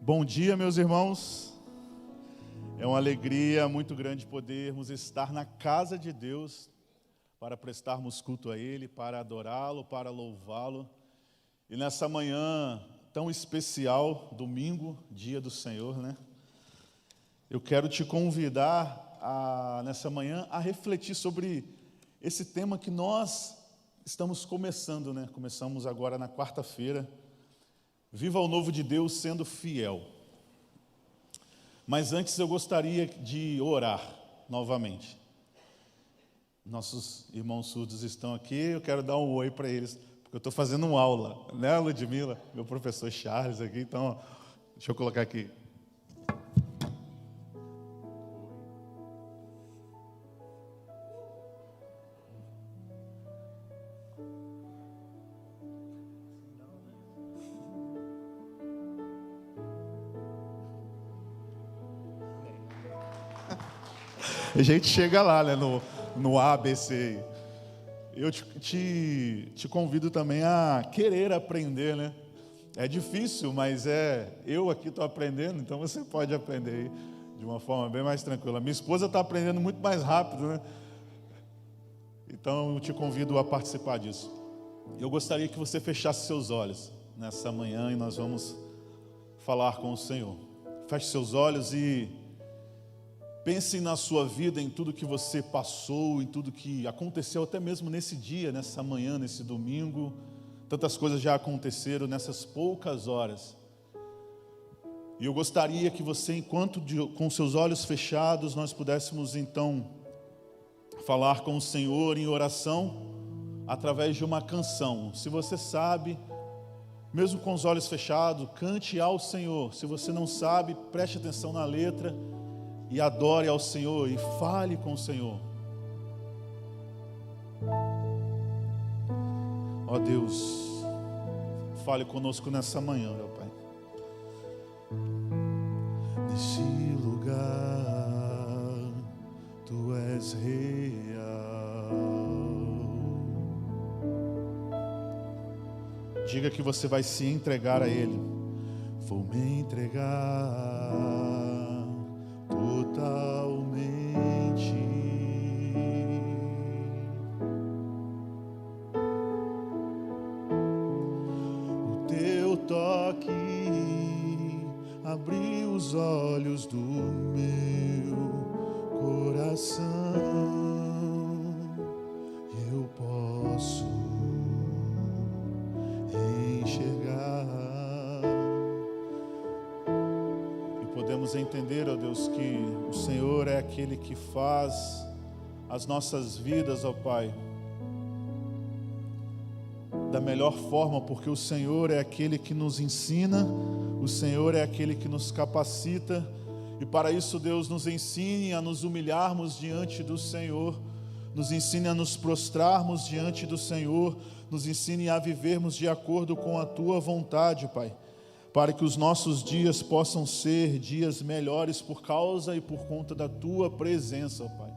Bom dia, meus irmãos. É uma alegria muito grande podermos estar na casa de Deus para prestarmos culto a Ele, para adorá-lo, para louvá-lo. E nessa manhã tão especial, domingo, dia do Senhor, né? Eu quero te convidar nessa manhã a refletir sobre esse tema que nós estamos começando, né? Começamos agora na quarta-feira. Viva o novo de Deus sendo fiel. Mas antes eu gostaria de orar novamente. Nossos irmãos surdos estão aqui, eu quero dar um oi para eles, porque eu estou fazendo uma aula, né, Ludmila? Meu professor Charles aqui, então, deixa eu colocar aqui. A gente chega lá, né, no ABC. Eu te convido também a querer aprender, né? É difícil, mas eu aqui estou aprendendo, então você pode aprender aí de uma forma bem mais tranquila. Minha esposa está aprendendo muito mais rápido, né? Então eu te convido a participar disso. Eu gostaria que você fechasse seus olhos nessa manhã e nós vamos falar com o Senhor. Feche seus olhos e pense na sua vida, em tudo que você passou, em tudo que aconteceu até mesmo nesse dia, nessa manhã, nesse domingo. Tantas coisas já aconteceram nessas poucas horas. E eu gostaria que você, enquanto com seus olhos fechados, nós pudéssemos então falar com o Senhor em oração através de uma canção. Se você sabe, mesmo com os olhos fechados, cante ao Senhor. Se você não sabe, preste atenção na letra e adore ao Senhor e fale com o Senhor. Ó Deus, fale conosco nessa manhã, meu Pai. Nesse lugar, Tu és real. Diga que você vai se entregar a Ele. Vou me entregar totalmente. O Teu toque abriu os olhos do meu coração. Eu posso enxergar. Podemos entender, ó Deus, que o Senhor é aquele que faz as nossas vidas, ó Pai, da melhor forma, porque o Senhor é aquele que nos ensina, o Senhor é aquele que nos capacita, e para isso, Deus, nos ensine a nos humilharmos diante do Senhor, nos ensine a nos prostrarmos diante do Senhor, nos ensine a vivermos de acordo com a Tua vontade, Pai, para que os nossos dias possam ser dias melhores por causa e por conta da Tua presença, Pai.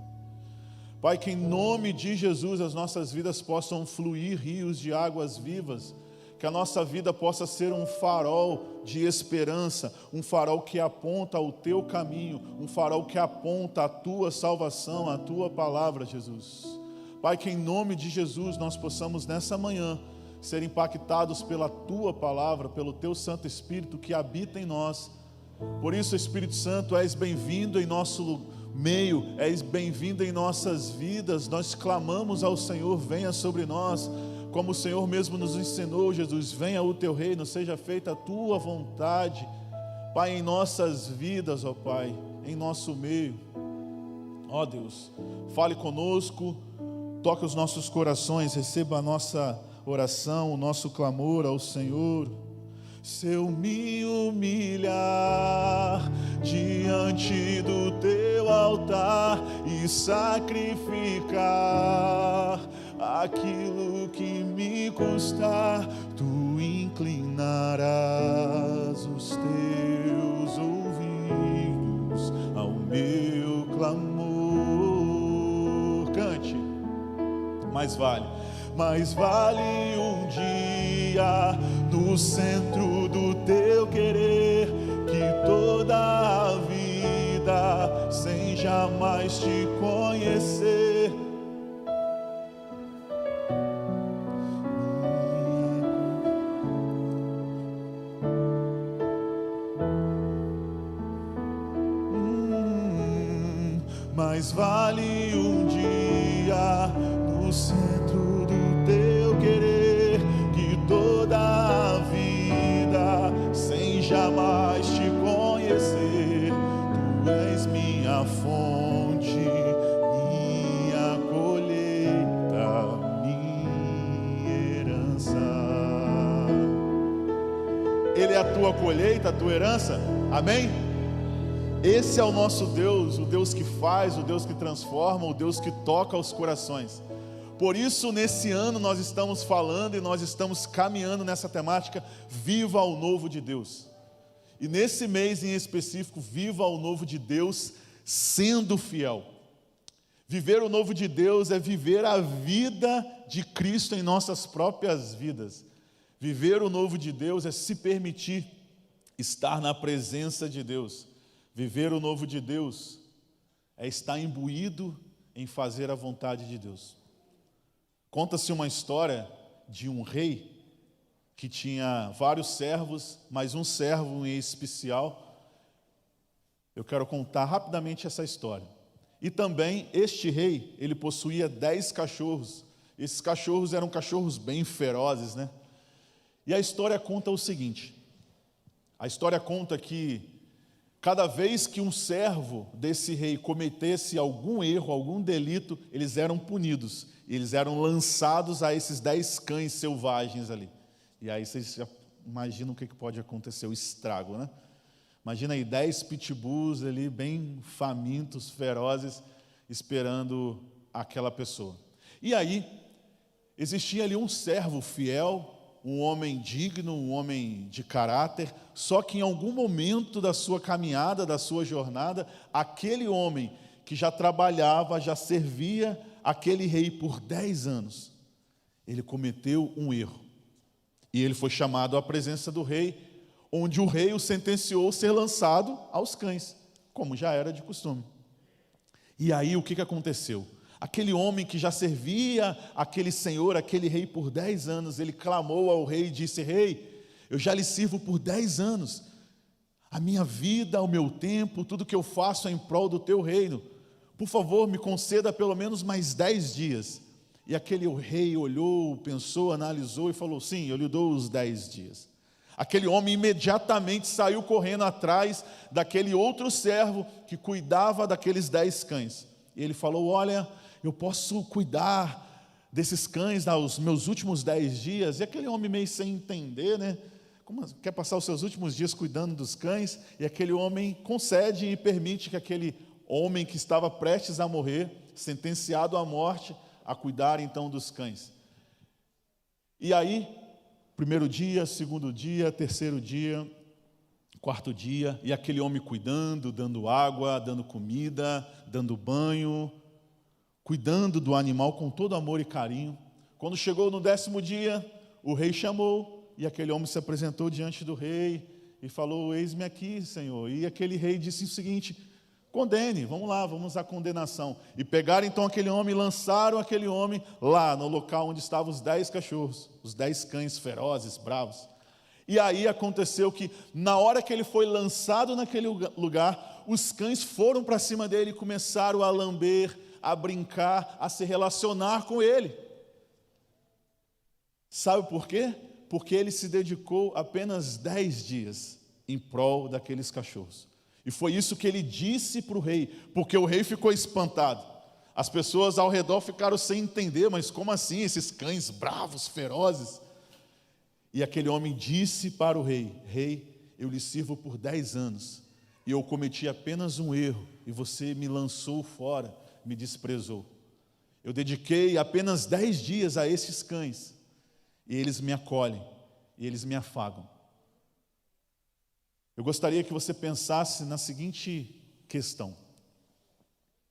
Pai, que em nome de Jesus as nossas vidas possam fluir rios de águas vivas, que a nossa vida possa ser um farol de esperança, um farol que aponta o Teu caminho, um farol que aponta a Tua salvação, a Tua palavra, Jesus. Pai, que em nome de Jesus nós possamos nessa manhã ser impactados pela Tua palavra, pelo Teu Santo Espírito que habita em nós. Por isso, Espírito Santo, és bem-vindo em nosso meio, és bem-vindo em nossas vidas. Nós clamamos ao Senhor, venha sobre nós, como o Senhor mesmo nos ensinou, Jesus, venha o Teu reino, seja feita a Tua vontade, Pai, em nossas vidas, ó Pai, em nosso meio. Ó Deus, fale conosco, toque os nossos corações, receba a nossa oração, o nosso clamor ao Senhor. Se eu me humilhar diante do Teu altar e sacrificar aquilo que me custar, Tu inclinarás os Teus ouvidos ao meu clamor. Cante. Mais vale um dia no centro do Teu querer, que jamais te conhecer. Mais vale um dia no centro do teu querer que toda a vida sem jamais te conhecer. Tu és minha fonte, minha colheita, minha herança. Ele é a tua colheita, a tua herança. Amém? Esse é o nosso Deus, o Deus que faz, o Deus que transforma, o Deus que toca os corações. Por isso, nesse ano nós estamos falando e nós estamos caminhando nessa temática, viva o novo de Deus. E nesse mês em específico, viva o novo de Deus sendo fiel. Viver o novo de Deus é viver a vida de Cristo em nossas próprias vidas. Viver o novo de Deus é se permitir estar na presença de Deus. Viver o novo de Deus é estar imbuído em fazer a vontade de Deus. Conta-se uma história de um rei que tinha vários servos, mas um servo em especial. Eu quero contar rapidamente essa história. E também este rei, ele possuía 10 cachorros. Esses cachorros eram cachorros bem ferozes, né? E a história conta o seguinte. A história conta que cada vez que um servo desse rei cometesse algum erro, algum delito, eles eram punidos. Eles eram lançados a esses 10 cães selvagens ali. E aí vocês já imaginam o que pode acontecer, o estrago, né? Imagina aí 10 pitbulls ali, bem famintos, ferozes, esperando aquela pessoa. E aí, existia ali um servo fiel, um homem digno, um homem de caráter, só que em algum momento da sua caminhada, da sua jornada, aquele homem que já trabalhava, já servia aquele rei por 10 anos, ele cometeu um erro. E ele foi chamado à presença do rei, onde o rei o sentenciou a ser lançado aos cães, como já era de costume. E aí o que aconteceu? Aquele homem que já servia aquele senhor, aquele rei por 10 anos, ele clamou ao rei e disse: rei, eu já lhe sirvo por 10 anos, a minha vida, o meu tempo, tudo que eu faço é em prol do teu reino, por favor me conceda pelo menos mais 10 dias. E aquele rei olhou, pensou, analisou e falou: sim, eu lhe dou os 10 dias. Aquele homem imediatamente saiu correndo atrás daquele outro servo que cuidava daqueles 10 cães. E ele falou: olha, eu posso cuidar desses cães nos meus últimos 10 dias. E aquele homem meio sem entender, né? Como quer passar os seus últimos dias cuidando dos cães? E aquele homem concede e permite que aquele homem que estava prestes a morrer, sentenciado à morte, a cuidar então dos cães. E aí, primeiro dia, segundo dia, terceiro dia, quarto dia, e aquele homem cuidando, dando água, dando comida, dando banho, cuidando do animal com todo amor e carinho. Quando chegou no 10º dia, o rei chamou, e aquele homem se apresentou diante do rei e falou: eis-me aqui, Senhor. E aquele rei disse o seguinte: condene, vamos lá, vamos à condenação. E pegaram então aquele homem e lançaram aquele homem lá no local onde estavam os 10 cachorros, os 10 cães ferozes, bravos. E aí aconteceu que, na hora que ele foi lançado naquele lugar, os cães foram para cima dele e começaram a lamber, a brincar, a se relacionar com ele. Sabe por quê? Porque ele se dedicou apenas 10 dias em prol daqueles cachorros. E foi isso que ele disse para o rei, porque o rei ficou espantado. As pessoas ao redor ficaram sem entender: mas como assim, esses cães bravos, ferozes? E aquele homem disse para o rei: rei, eu lhe sirvo por 10 anos, e eu cometi apenas um erro, e você me lançou fora, me desprezou. Eu dediquei apenas 10 dias a esses cães, e eles me acolhem, e eles me afagam. Eu gostaria que você pensasse na seguinte questão.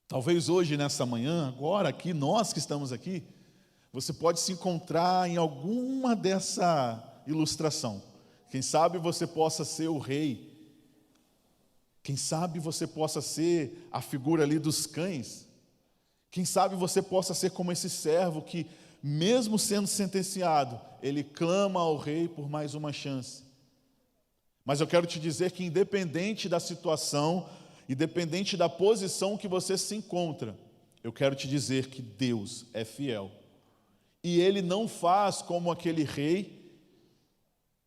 Talvez hoje, nessa manhã, agora aqui, nós que estamos aqui, você pode se encontrar em alguma dessa ilustração. Quem sabe você possa ser o rei Quem sabe você possa ser a figura ali dos cães. Quem sabe você possa ser como esse servo que, mesmo sendo sentenciado, ele clama ao rei por mais uma chance. Mas eu quero te dizer que, independente da situação, independente da posição que você se encontra, eu quero te dizer que Deus é fiel. E Ele não faz como aquele rei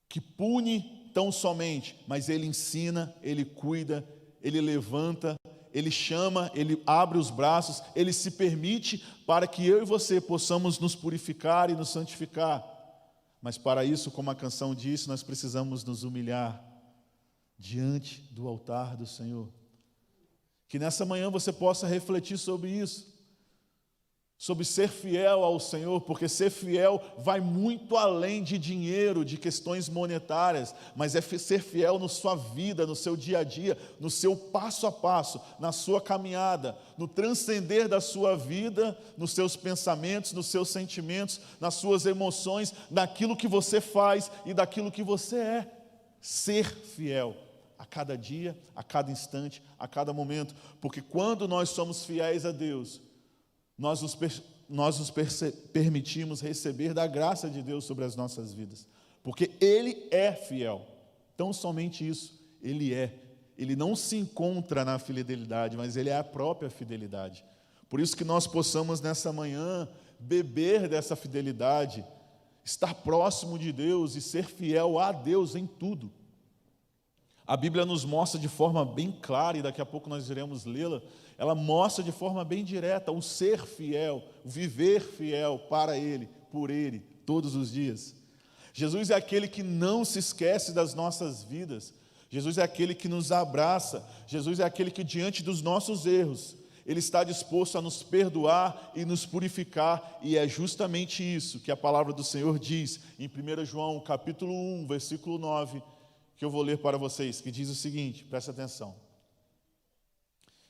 que pune tão somente, mas Ele ensina, Ele cuida, Ele levanta, Ele chama, Ele abre os braços, Ele se permite para que eu e você possamos nos purificar e nos santificar. Mas para isso, como a canção disse, nós precisamos nos humilhar diante do altar do Senhor. Que nessa manhã você possa refletir sobre isso, sobre ser fiel ao Senhor, porque ser fiel vai muito além de dinheiro, de questões monetárias, mas é ser fiel na sua vida, no seu dia a dia, no seu passo a passo, na sua caminhada, no transcender da sua vida, nos seus pensamentos, nos seus sentimentos, nas suas emoções, naquilo que você faz e daquilo que você é. Ser fiel a cada dia, a cada instante, a cada momento, porque quando nós somos fiéis a Deus, nós nos permitimos receber da graça de Deus sobre as nossas vidas, porque Ele é fiel. Tão somente isso, Ele é. Ele não se encontra na fidelidade, mas Ele é a própria fidelidade. Por isso que nós possamos nessa manhã beber dessa fidelidade, estar próximo de Deus e ser fiel a Deus em tudo. A Bíblia nos mostra de forma bem clara, e daqui a pouco nós iremos lê-la, ela mostra de forma bem direta o ser fiel, o viver fiel para Ele, por Ele, todos os dias. Jesus é aquele que não se esquece das nossas vidas, Jesus é aquele que nos abraça, Jesus é aquele que diante dos nossos erros, Ele está disposto a nos perdoar e nos purificar, e é justamente isso que a palavra do Senhor diz em 1 João capítulo 1, versículo 9, que eu vou ler para vocês, que diz o seguinte, presta atenção.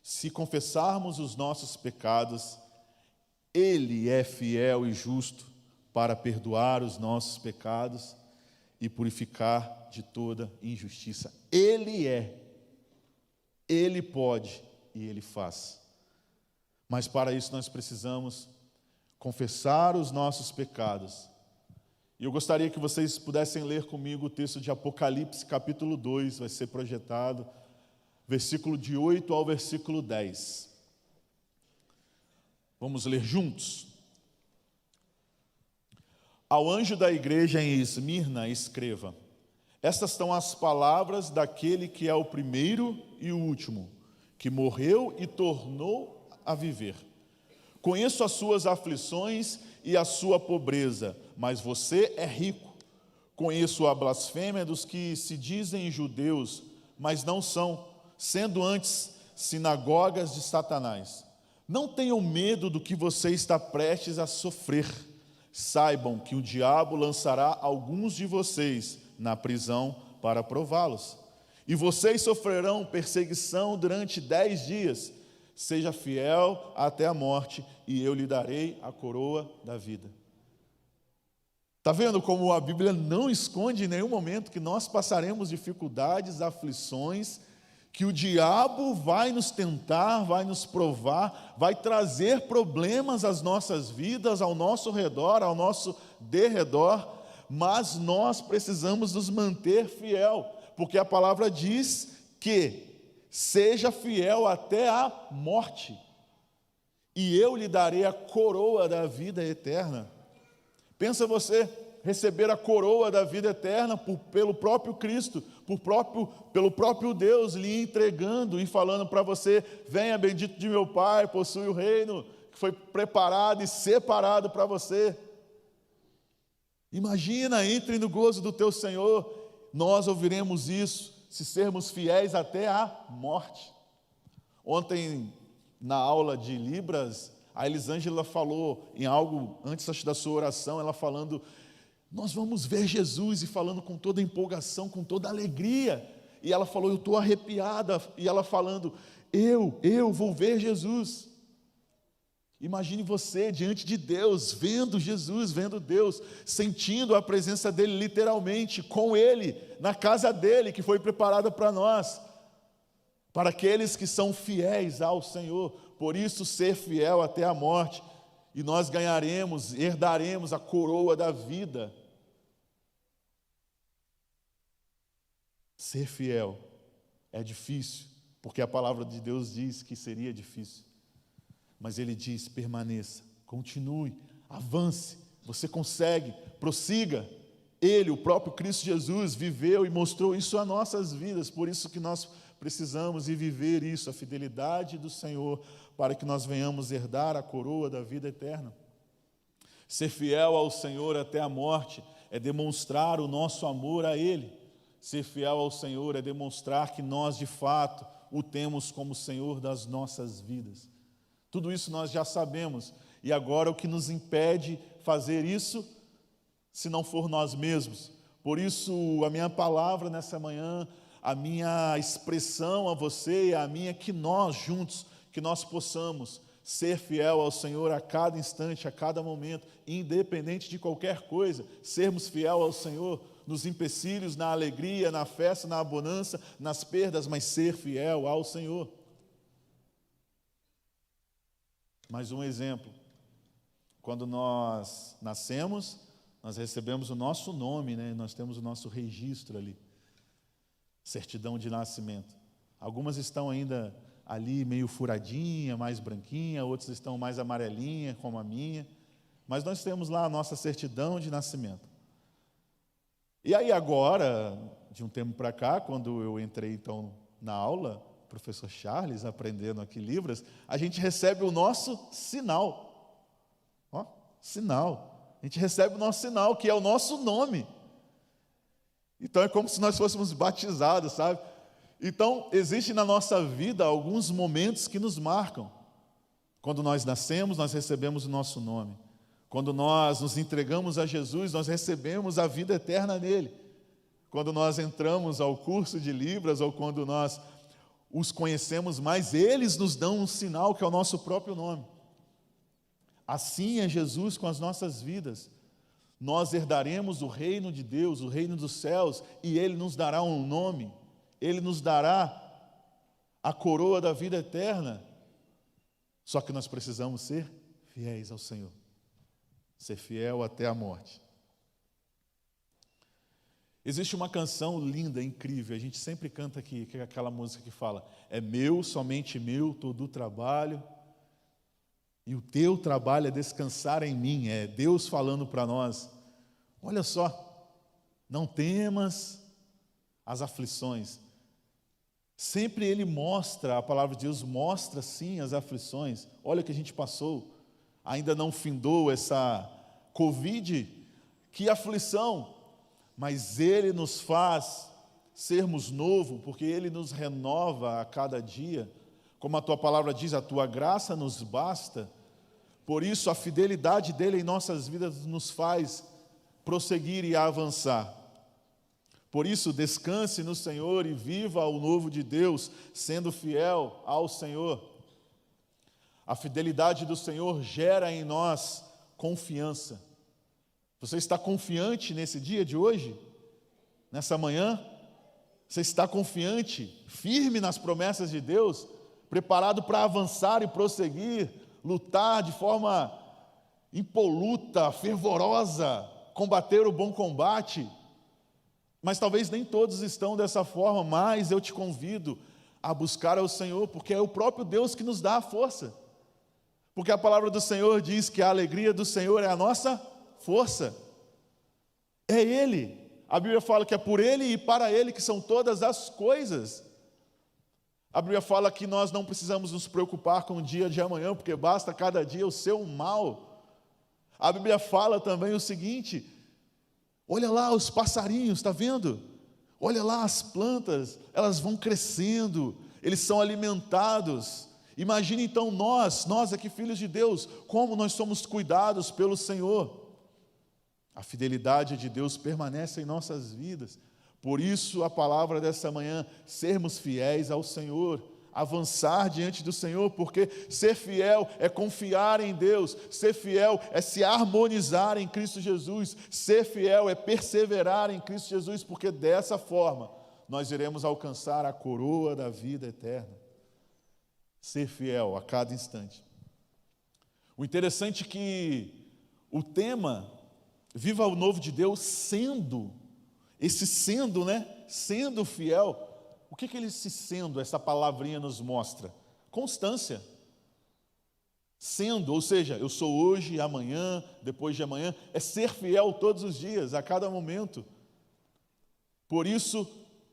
Se confessarmos os nossos pecados, Ele é fiel e justo para perdoar os nossos pecados e purificar de toda injustiça. Ele é, Ele pode e Ele faz. Mas para isso nós precisamos confessar os nossos pecados. E eu gostaria que vocês pudessem ler comigo o texto de Apocalipse, capítulo 2, vai ser projetado, versículo de 8 ao versículo 10. Vamos ler juntos? Ao anjo da igreja em Esmirna, escreva: estas são as palavras daquele que é o primeiro e o último, que morreu e tornou a viver. Conheço as suas aflições e a sua pobreza, mas você é rico. Conheço a blasfêmia dos que se dizem judeus, mas não são, sendo antes sinagogas de Satanás. Não tenham medo do que você está prestes a sofrer. Saibam que o diabo lançará alguns de vocês na prisão para prová-los. E vocês sofrerão perseguição durante 10 dias. Seja fiel até a morte, e eu lhe darei a coroa da vida. Está vendo como a Bíblia não esconde em nenhum momento que nós passaremos dificuldades, aflições, que o diabo vai nos tentar, vai nos provar, vai trazer problemas às nossas vidas, ao nosso redor, ao nosso derredor, mas nós precisamos nos manter fiel, porque a palavra diz que seja fiel até a morte, e eu lhe darei a coroa da vida eterna. Pensa você receber a coroa da vida eterna pelo próprio Cristo, pelo próprio Deus lhe entregando e falando para você: venha bendito de meu Pai, possui o reino que foi preparado e separado para você. Imagina, entre no gozo do teu Senhor. Nós ouviremos isso se sermos fiéis até a morte. Ontem, na aula de Libras, a Elisângela falou em algo, antes da sua oração, ela falando: nós vamos ver Jesus, e falando com toda empolgação, com toda alegria, e ela falou: eu estou arrepiada, e ela falando: eu vou ver Jesus. Imagine você diante de Deus, vendo Jesus, vendo Deus, sentindo a presença dEle literalmente, com Ele, na casa dEle, que foi preparada para nós. para aqueles que são fiéis ao Senhor. Por isso, ser fiel até a morte, e nós ganharemos, herdaremos a coroa da vida. Ser fiel é difícil, porque a palavra de Deus diz que seria difícil. Mas Ele diz: permaneça, continue, avance, você consegue, prossiga. Ele, o próprio Cristo Jesus, viveu e mostrou isso a nossas vidas, por isso que nós precisamos viver isso, a fidelidade do Senhor, para que nós venhamos herdar a coroa da vida eterna. Ser fiel ao Senhor até a morte é demonstrar o nosso amor a Ele. Ser fiel ao Senhor é demonstrar que nós, de fato, o temos como Senhor das nossas vidas. Tudo isso nós já sabemos, e agora o que nos impede fazer isso, se não for nós mesmos? Por isso, a minha palavra nessa manhã, a minha expressão a você, a minha, que nós juntos, que nós possamos ser fiel ao Senhor a cada instante, a cada momento, independente de qualquer coisa, sermos fiel ao Senhor nos empecilhos, na alegria, na festa, na bonança, nas perdas, mas ser fiel ao Senhor. Mais um exemplo: quando nós nascemos, nós recebemos o nosso nome, né? Nós temos o nosso registro ali, certidão de nascimento. Algumas estão ainda ali meio furadinha, mais branquinha, outras estão mais amarelinha, como a minha, mas nós temos lá a nossa certidão de nascimento. E aí agora, de um tempo para cá, quando eu entrei então na aula, professor Charles, aprendendo aqui Libras, a gente recebe o nosso sinal. Ó, sinal. A gente recebe o nosso sinal, que é o nosso nome. Então é como se nós fôssemos batizados, sabe? Então, existe na nossa vida alguns momentos que nos marcam. Quando nós nascemos, nós recebemos o nosso nome. Quando nós nos entregamos a Jesus, nós recebemos a vida eterna nele. Quando nós entramos ao curso de Libras, ou quando nós os conhecemos mais, eles nos dão um sinal que é o nosso próprio nome. Assim é Jesus com as nossas vidas. Nós herdaremos o reino de Deus, o reino dos céus, e Ele nos dará um nome, Ele nos dará a coroa da vida eterna. Só que nós precisamos ser fiéis ao Senhor, ser fiel até a morte. Existe uma canção linda, incrível, a gente sempre canta aqui, que é aquela música que fala: é meu, somente meu, todo o trabalho, e o teu trabalho é descansar em mim. É Deus falando para nós: olha só, não temas as aflições. Sempre Ele mostra, a palavra de Deus mostra sim as aflições. Olha o que a gente passou, ainda não findou essa Covid, que aflição, mas Ele nos faz sermos novo, porque Ele nos renova a cada dia. Como a tua palavra diz, a tua graça nos basta. Por isso, a fidelidade dele em nossas vidas nos faz prosseguir e avançar. Por isso, descanse no Senhor e viva o novo de Deus, sendo fiel ao Senhor. A fidelidade do Senhor gera em nós confiança. Você está confiante nesse dia de hoje? Nessa manhã? Você está confiante, firme nas promessas de Deus? Preparado para avançar e prosseguir, lutar de forma impoluta, fervorosa, combater o bom combate? Mas talvez nem todos estão dessa forma, mas eu te convido a buscar ao Senhor, porque é o próprio Deus que nos dá a força. Porque a palavra do Senhor diz que a alegria do Senhor é a nossa força. É Ele. A Bíblia fala que é por Ele e para Ele que são todas as coisas. A Bíblia fala que nós não precisamos nos preocupar com o dia de amanhã, porque basta cada dia o seu mal. A Bíblia fala também o seguinte: olha lá os passarinhos, está vendo? Olha lá as plantas, elas vão crescendo, eles são alimentados. Imagine então nós aqui filhos de Deus, como nós somos cuidados pelo Senhor. A fidelidade de Deus permanece em nossas vidas. Por isso a palavra dessa manhã: sermos fiéis ao Senhor, avançar diante do Senhor, porque ser fiel é confiar em Deus, ser fiel é se harmonizar em Cristo Jesus, ser fiel é perseverar em Cristo Jesus, porque dessa forma nós iremos alcançar a coroa da vida eterna. Ser fiel a cada instante. O interessante é que o tema Viva o Novo de Deus sendo, sendo fiel. O que esse sendo, essa palavrinha nos mostra? Constância. Sendo, ou seja, eu sou hoje, amanhã, depois de amanhã, é ser fiel todos os dias, a cada momento. Por isso,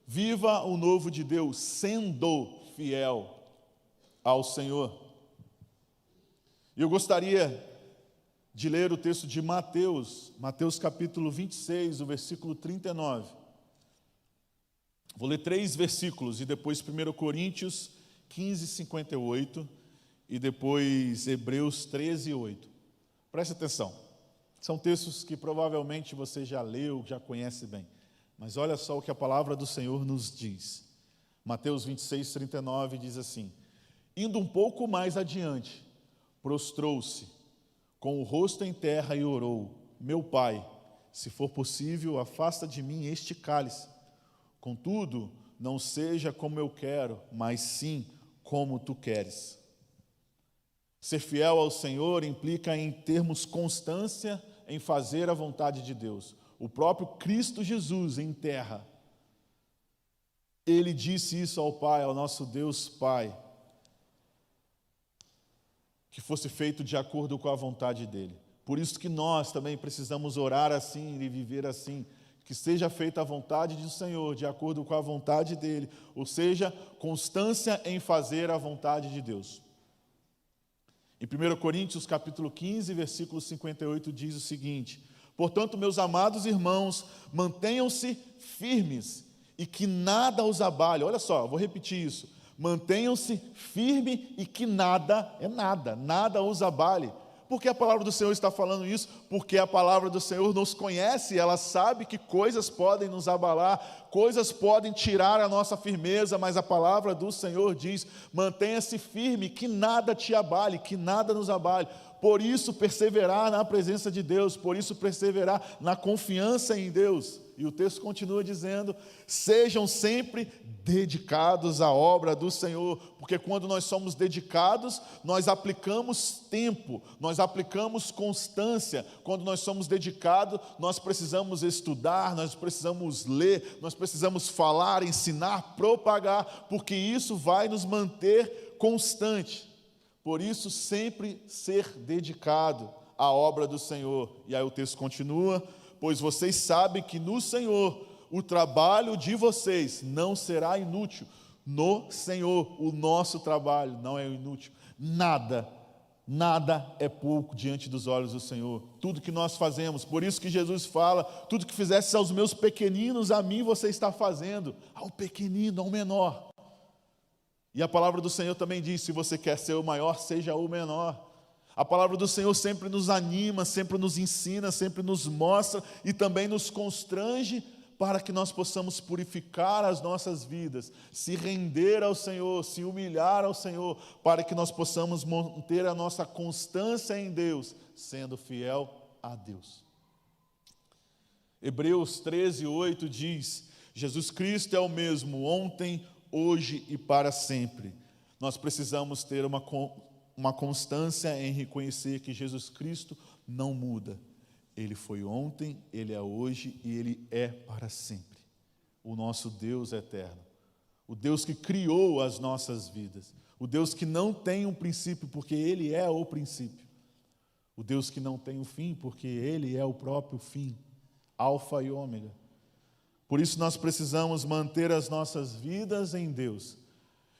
viva o novo de Deus, sendo fiel ao Senhor. E eu gostaria de ler o texto de Mateus capítulo 26, o versículo 39. Vou ler 3 versículos, e depois 1 Coríntios 15, 58, e depois Hebreus 13, 8. Preste atenção, são textos que provavelmente você já leu, já conhece bem, mas olha só o que a palavra do Senhor nos diz. Mateus 26, 39 diz assim: indo um pouco mais adiante, prostrou-se, com o rosto em terra e orou: meu Pai, se for possível, afasta de mim este cálice. Contudo, não seja como eu quero, mas sim como tu queres. Ser fiel ao Senhor implica em termos constância em fazer a vontade de Deus. O próprio Cristo Jesus em terra, Ele disse isso ao Pai, ao nosso Deus Pai, que fosse feito de acordo com a vontade dEle. Por isso que nós também precisamos orar assim e viver assim, que seja feita a vontade do Senhor, de acordo com a vontade dEle, ou seja, constância em fazer a vontade de Deus. Em 1 Coríntios capítulo 15, versículo 58, diz o seguinte: portanto, meus amados irmãos, mantenham-se firmes e que nada os abale. Olha só, vou repetir isso. Mantenham-se firmes e que nada os abale. Por que a palavra do Senhor está falando isso? Porque a palavra do Senhor nos conhece, ela sabe que coisas podem nos abalar, coisas podem tirar a nossa firmeza, mas a palavra do Senhor diz: mantenha-se firme, que nada te abale, que nada nos abale. Por isso perseverar na presença de Deus, por isso perseverar na confiança em Deus. E o texto continua dizendo: sejam sempre dedicados à obra do Senhor, porque quando nós somos dedicados, nós aplicamos tempo, nós aplicamos constância. Quando nós somos dedicados, nós precisamos estudar, nós precisamos ler, nós precisamos falar, ensinar, propagar, porque isso vai nos manter constante. Por isso, sempre ser dedicado à obra do Senhor. E aí o texto continua: pois vocês sabem que no Senhor o trabalho de vocês não será inútil. No Senhor, o nosso trabalho não é inútil. Nada é pouco diante dos olhos do Senhor. Tudo que nós fazemos, por isso que Jesus fala: tudo que fizesse aos meus pequeninos, a mim você está fazendo. Ao pequenino, ao menor. E a palavra do Senhor também diz: se você quer ser o maior, seja o menor. A palavra do Senhor sempre nos anima, sempre nos ensina, sempre nos mostra e também nos constrange para que nós possamos purificar as nossas vidas, se render ao Senhor, se humilhar ao Senhor, para que nós possamos manter a nossa constância em Deus, sendo fiel a Deus. Hebreus 13, 8 diz: Jesus Cristo é o mesmo ontem, hoje e para sempre. Nós precisamos ter uma constância em reconhecer que Jesus Cristo não muda. Ele foi ontem, Ele é hoje e Ele é para sempre. O nosso Deus eterno, o Deus que criou as nossas vidas, o Deus que não tem um princípio, porque Ele é o princípio, o Deus que não tem um fim, porque Ele é o próprio fim, alfa e ômega. Por isso nós precisamos manter as nossas vidas em Deus.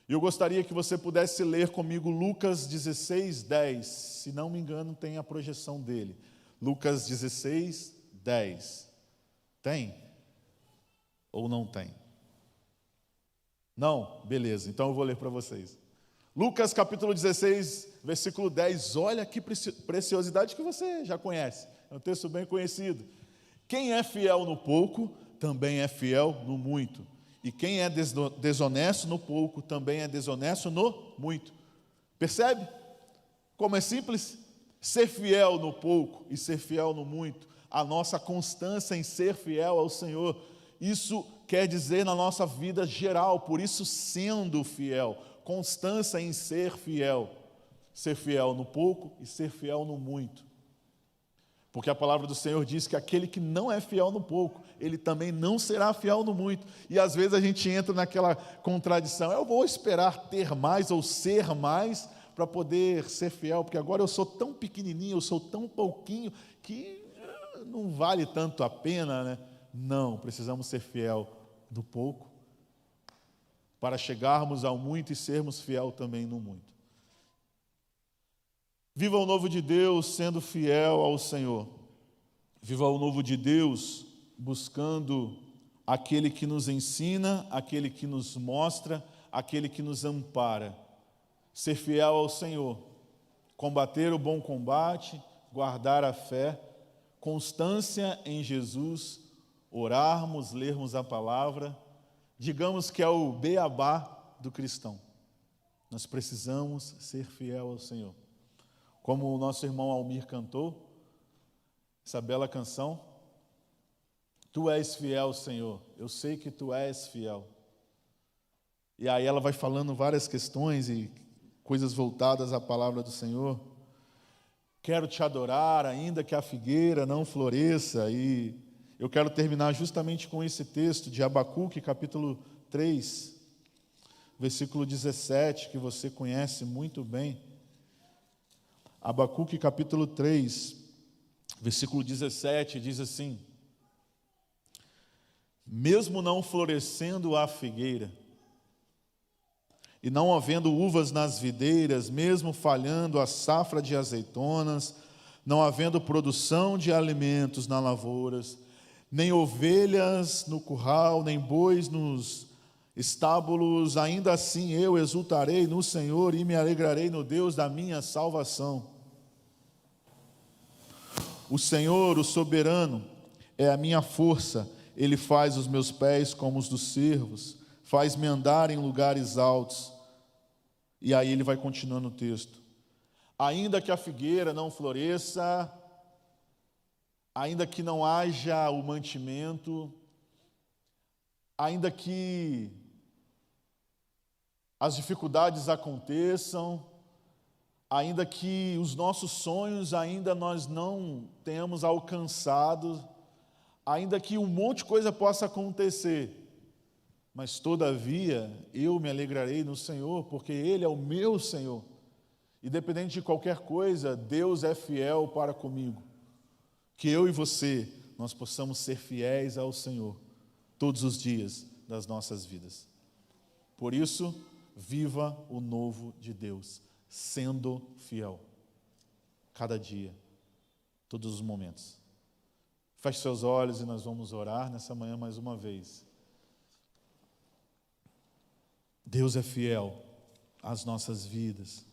E eu gostaria que você pudesse ler comigo Lucas 16, 10. Se não me engano, tem a projeção dele. Lucas 16, 10. Tem? Ou não tem? Não? Beleza, então eu vou ler para vocês. Lucas capítulo 16, versículo 10. Olha que preciosidade que você já conhece. É um texto bem conhecido. Quem é fiel no pouco, também é fiel no muito. E quem é desonesto no pouco, também é desonesto no muito. Percebe como é simples? Ser fiel no pouco e ser fiel no muito. A nossa constância em ser fiel ao Senhor. Isso quer dizer na nossa vida geral, por isso sendo fiel, constância em ser fiel no pouco e ser fiel no muito. Porque a palavra do Senhor diz que aquele que não é fiel no pouco, ele também não será fiel no muito. E às vezes a gente entra naquela contradição, eu vou esperar ter mais ou ser mais para poder ser fiel, porque agora eu sou tão pequenininho, eu sou tão pouquinho, que não vale tanto a pena, né? Não, precisamos ser fiel no pouco, para chegarmos ao muito e sermos fiel também no muito. Viva o novo de Deus sendo fiel ao Senhor. Viva o novo de Deus buscando aquele que nos ensina, aquele que nos mostra, aquele que nos ampara. Ser fiel ao Senhor, combater o bom combate, guardar a fé, constância em Jesus, orarmos, lermos a palavra, digamos que é o beabá do cristão. Nós precisamos ser fiel ao Senhor. Como o nosso irmão Almir cantou, essa bela canção, Tu és fiel, Senhor, eu sei que Tu és fiel. E aí ela vai falando várias questões e coisas voltadas à palavra do Senhor. Quero te adorar, ainda que a figueira não floresça. E eu quero terminar justamente com esse texto de Abacuque, capítulo 3, versículo 17, que você conhece muito bem. Abacuque, capítulo 3, versículo 17, diz assim: mesmo não florescendo a figueira, e não havendo uvas nas videiras, mesmo falhando a safra de azeitonas, não havendo produção de alimentos nas lavouras, nem ovelhas no curral, nem bois nos estábulos, ainda assim eu exultarei no Senhor e me alegrarei no Deus da minha salvação. O Senhor, o soberano, é a minha força, Ele faz os meus pés como os dos cervos, faz-me andar em lugares altos. E aí ele vai continuando o texto. Ainda que a figueira não floresça, ainda que não haja o mantimento, ainda que as dificuldades aconteçam, ainda que os nossos sonhos ainda nós não tenhamos alcançado, ainda que um monte de coisa possa acontecer, mas todavia eu me alegrarei no Senhor, porque Ele é o meu Senhor. Independente de qualquer coisa, Deus é fiel para comigo. Que eu e você, nós possamos ser fiéis ao Senhor todos os dias das nossas vidas. Por isso, viva o novo de Deus, sendo fiel, cada dia, todos os momentos. Feche seus olhos e nós vamos orar nessa manhã mais uma vez. Deus é fiel às nossas vidas.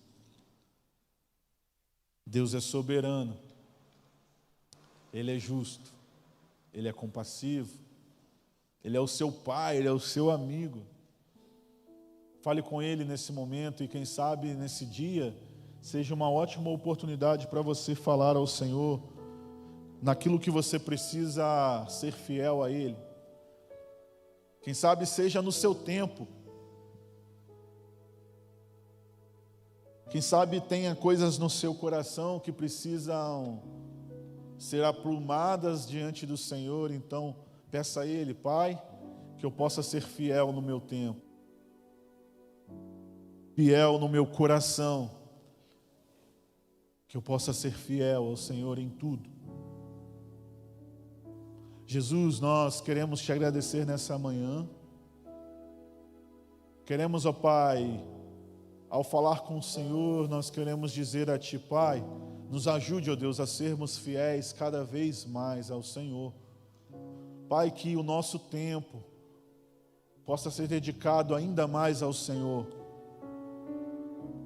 Deus é soberano. Ele é justo. Ele é compassivo. Ele é o seu pai, Ele é o seu amigo. Fale com Ele nesse momento e quem sabe nesse dia seja uma ótima oportunidade para você falar ao Senhor naquilo que você precisa ser fiel a Ele. Quem sabe seja no seu tempo. Quem sabe tenha coisas no seu coração que precisam ser aprumadas diante do Senhor. Então, peça a Ele, Pai, que eu possa ser fiel no meu tempo, fiel no meu coração, que eu possa ser fiel ao Senhor em tudo. Jesus, nós queremos te agradecer nessa manhã. Queremos, ó Pai, ao falar com o Senhor, nós queremos dizer a Ti, Pai, nos ajude, ó Deus, a sermos fiéis cada vez mais ao Senhor. Pai, que o nosso tempo possa ser dedicado ainda mais ao Senhor.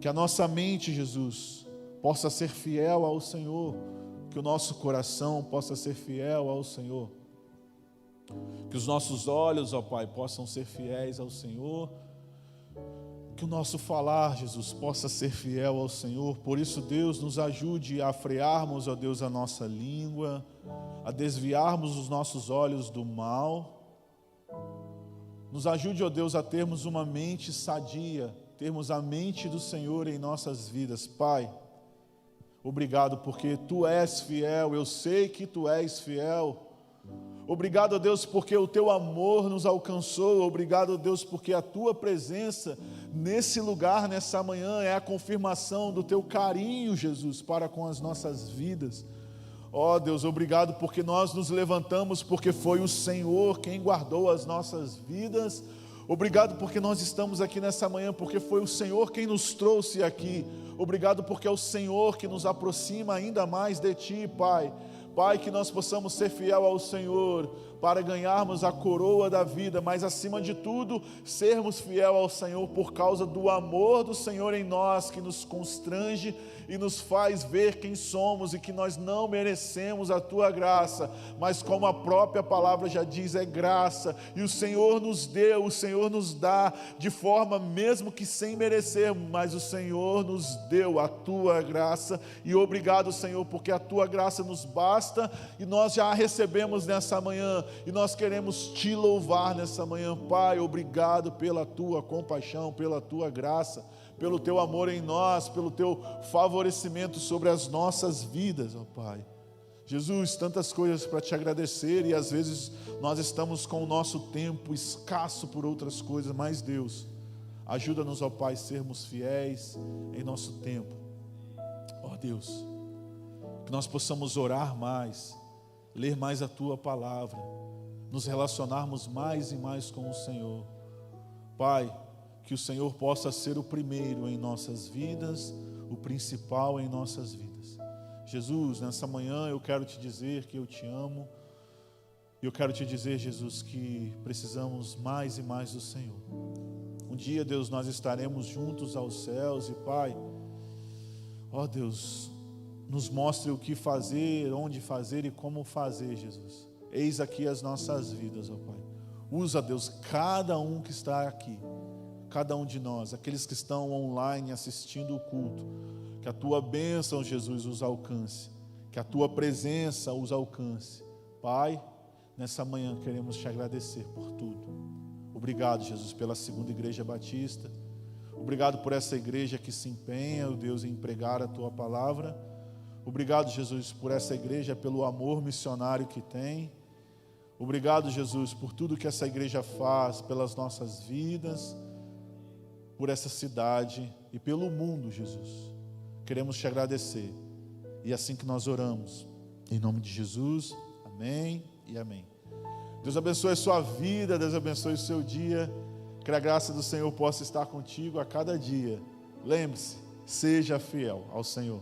Que a nossa mente, Jesus, possa ser fiel ao Senhor. Que o nosso coração possa ser fiel ao Senhor. Que os nossos olhos, ó Pai, possam ser fiéis ao Senhor. Que o nosso falar, Jesus, possa ser fiel ao Senhor. Por isso, Deus, nos ajude a frearmos, ó Deus, a nossa língua, a desviarmos os nossos olhos do mal, Nos ajude, ó Deus, a termos uma mente sadia, termos a mente do Senhor em nossas vidas. Pai, obrigado porque Tu és fiel, eu sei que Tu és fiel. Obrigado, ó Deus, porque o Teu amor nos alcançou. Obrigado, ó Deus, porque a Tua presença nesse lugar, nessa manhã, é a confirmação do Teu carinho, Jesus, para com as nossas vidas. Ó Deus, obrigado porque nós nos levantamos, porque foi o Senhor quem guardou as nossas vidas. Obrigado porque nós estamos aqui nessa manhã, porque foi o Senhor quem nos trouxe aqui. Obrigado porque é o Senhor que nos aproxima ainda mais de Ti, Pai. Pai, que nós possamos ser fiel ao Senhor para ganharmos a coroa da vida, mas acima de tudo, sermos fiel ao Senhor por causa do amor do Senhor em nós, que nos constrange e nos faz ver quem somos e que nós não merecemos a Tua graça, mas como a própria palavra já diz, é graça, e o Senhor nos deu, o Senhor nos dá, de forma mesmo que sem merecer, mas o Senhor nos deu a Tua graça, e obrigado, Senhor, porque a Tua graça nos basta, e nós já a recebemos nessa manhã, e nós queremos Te louvar nessa manhã, Pai. Obrigado pela Tua compaixão, pela Tua graça, pelo Teu amor em nós, pelo Teu favorecimento sobre as nossas vidas, ó Pai. Jesus, tantas coisas para Te agradecer, e às vezes nós estamos com o nosso tempo escasso por outras coisas, mas Deus, ajuda-nos, ó Pai, sermos fiéis em nosso tempo, ó Deus, que nós possamos orar mais, ler mais a Tua palavra, nos relacionarmos mais e mais com o Senhor. Pai, que o Senhor possa ser o primeiro em nossas vidas, o principal em nossas vidas. Jesus, nessa manhã eu quero Te dizer que eu Te amo, e eu quero Te dizer, Jesus, que precisamos mais e mais do Senhor. Um dia, Deus, nós estaremos juntos aos céus, e Pai, ó Deus, nos mostre o que fazer, onde fazer e como fazer, Jesus. Eis aqui as nossas vidas, ó Pai. Usa, Deus, cada um que está aqui, cada um de nós, aqueles que estão online assistindo o culto, que a Tua bênção, Jesus, os alcance, que a Tua presença os alcance. Pai, nessa manhã queremos Te agradecer por tudo. Obrigado, Jesus, pela Segunda Igreja Batista. Obrigado por essa igreja que se empenha, ó Deus, em pregar a Tua palavra. Obrigado, Jesus, por essa igreja, pelo amor missionário que tem. Obrigado, Jesus, por tudo que essa igreja faz pelas nossas vidas, por essa cidade e pelo mundo, Jesus. Queremos Te agradecer. E assim que nós oramos, em nome de Jesus, amém e amém. Deus abençoe a sua vida, Deus abençoe o seu dia. Que a graça do Senhor possa estar contigo a cada dia. Lembre-se, seja fiel ao Senhor.